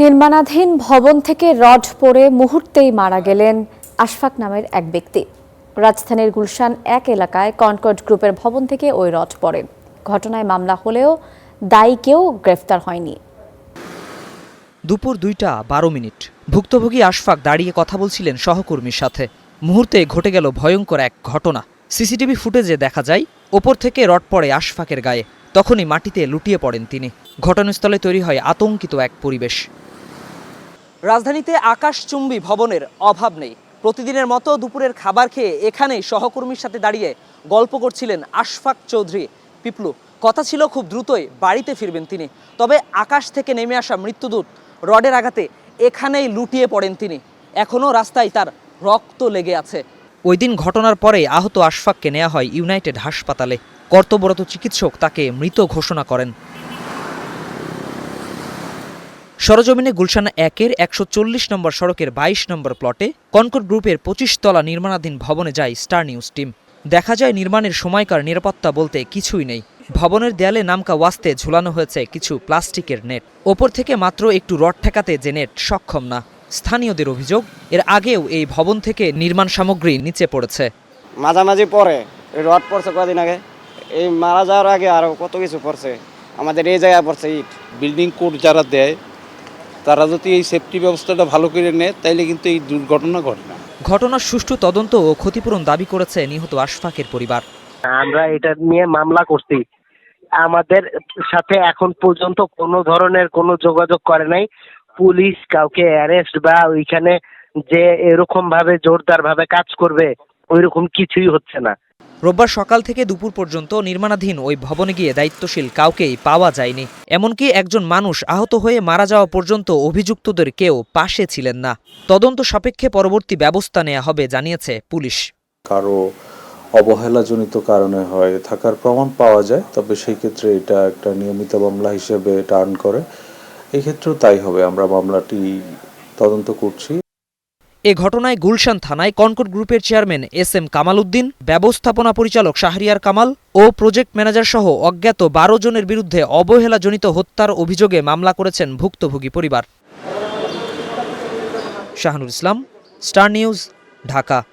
নির্মাণাধীন ভবন থেকে রড পড়ে মুহূর্তেই মারা গেলেন আশফাক নামের এক ব্যক্তি। রাজধানীর গুলশান ১ এলাকায় কনকর্ড গ্রুপের ভবন থেকে ওই রড পড়ে। ঘটনায় মামলা হলেও দায়ী কেউ গ্রেফতার হয়নি। দুপুর ২টা ১২ মিনিট ভুক্তভোগী আশফাক দাঁড়িয়ে কথা বলছিলেন সহকর্মীর সাথে। মুহূর্তে ঘটে গেল ভয়ঙ্কর এক ঘটনা। সিসিটিভি ফুটেজে দেখা যায় ওপর থেকে রড পড়ে আশফাকের গায়ে। তখনই মাটিতে লুটিয়ে পড়েন তিনি। ঘটনাস্থলে তৈরি হয় আতঙ্কিত এক পরিবেশ। রাজধানীতে আকাশচুম্বী ভবনের অভাব নেই। প্রতিদিনের মতো দুপুরের খাবার খেয়ে এখানেই সহকর্মীর সাথে দাঁড়িয়ে গল্প করছিলেন আশফাক চৌধুরী পিপলু। কথা ছিল খুব দ্রুতই বাড়িতে ফিরবেন তিনি। তবে আকাশ থেকে নেমে আসা মৃত্যুদূত রডের আঘাতে এখানেই লুটিয়ে পড়েন তিনি। এখনও রাস্তায় তার রক্ত লেগে আছে। ওই দিন ঘটনার পরে আহত আশফাককে নেওয়া হয় ইউনাইটেড হাসপাতালে। কর্তব্যরত চিকিৎসক তাকে মৃত ঘোষণা করেন। সরজমিনে গুলশান ১-এর ১৪০ নম্বর সড়কের ২২ নম্বর প্লটে কনকর্ড গ্রুপের ২৫ তলা নির্মাণাধীন ভবনে যায় স্টার নিউজ টিম। দেখা যায় নির্মাণের সময়কার নিরাপত্তা বলতে কিছুই নেই। ভবনের দেয়ালে নামকা ওয়াস্তে ঝুলানো হয়েছে কিছু প্লাস্টিকের নেট। ওপর থেকে মাত্র একটু রড ঠেকাতে যে নেট সক্ষম না। স্থানীয়দের অভিযোগ, এর আগেও এই ভবন থেকে নির্মাণ সামগ্রী নিচে পড়েছে। মাঝামাঝি পরে রড পড়ছে কদিন আগে, এই মারা যাওয়ার আগে আরো কত কিছু পড়ছে। আমাদের এই জায়গায় পড়ছে ইট। বিল্ডিং কোড যারা দেয় তারা যদি এই সেফটি ব্যবস্থাটা ভালো করে নেয় তাইলে কিন্তু এই দুর্ঘটনা ঘটে না। ঘটনার সুষ্ঠু তদন্ত ও ক্ষতিপূরণ দাবি করেছে নিহত আশফাকের পরিবার। আমরা এটা নিয়ে মামলা করছি। আমাদের সাথে এখন পর্যন্ত কোনো ধরনের কোনো যোগাযোগ করে নাই। পুলিশ কাউকে অ্যারেস্ট বা ওইখানে যে এরকম ভাবে জোরদার ভাবে কাজ করবে ওইরকম কিছুই হচ্ছে না। রোববার সকাল থেকে দুপুর পর্যন্ত নির্মাণাধীন ওই ভবনে গিয়ে দায়িত্বশীল কাউকেই পাওয়া যায়নি। এমনকি একজন মানুষ আহত হয়ে মারা যাওয়া পর্যন্ত অভিযুক্তদের কেউ পাশে ছিলেন না। তদন্ত সাপেক্ষে পরবর্তী ব্যবস্থা নেওয়া হবে জানিয়েছে পুলিশ। কারো অবহেলাজনিত কারণে হয় থাকার প্রমাণ পাওয়া যায়, তবে সেই ক্ষেত্রে এটা একটা নিয়মিত মামলা হিসেবে টার্ন করে। এই ক্ষেত্রেও তাই হবে। আমরা মামলাটি তদন্ত করছি। এ ঘটনায় গুলশান থানায় কনকর্ড গ্রুপের চেয়ারম্যান এস.এম. কামাল উদ্দিন, ব্যবস্থাপনা পরিচালক শাহরিয়ার কামাল ও প্রজেক্ট ম্যানেজার সহ অজ্ঞাত ১২ জনের বিরুদ্ধে অবহেলাজনিত হত্যার অভিযোগে মামলা করেছেন ভুক্তভোগী পরিবার। শাহানুর ইসলাম, স্টার নিউজ, ঢাকা।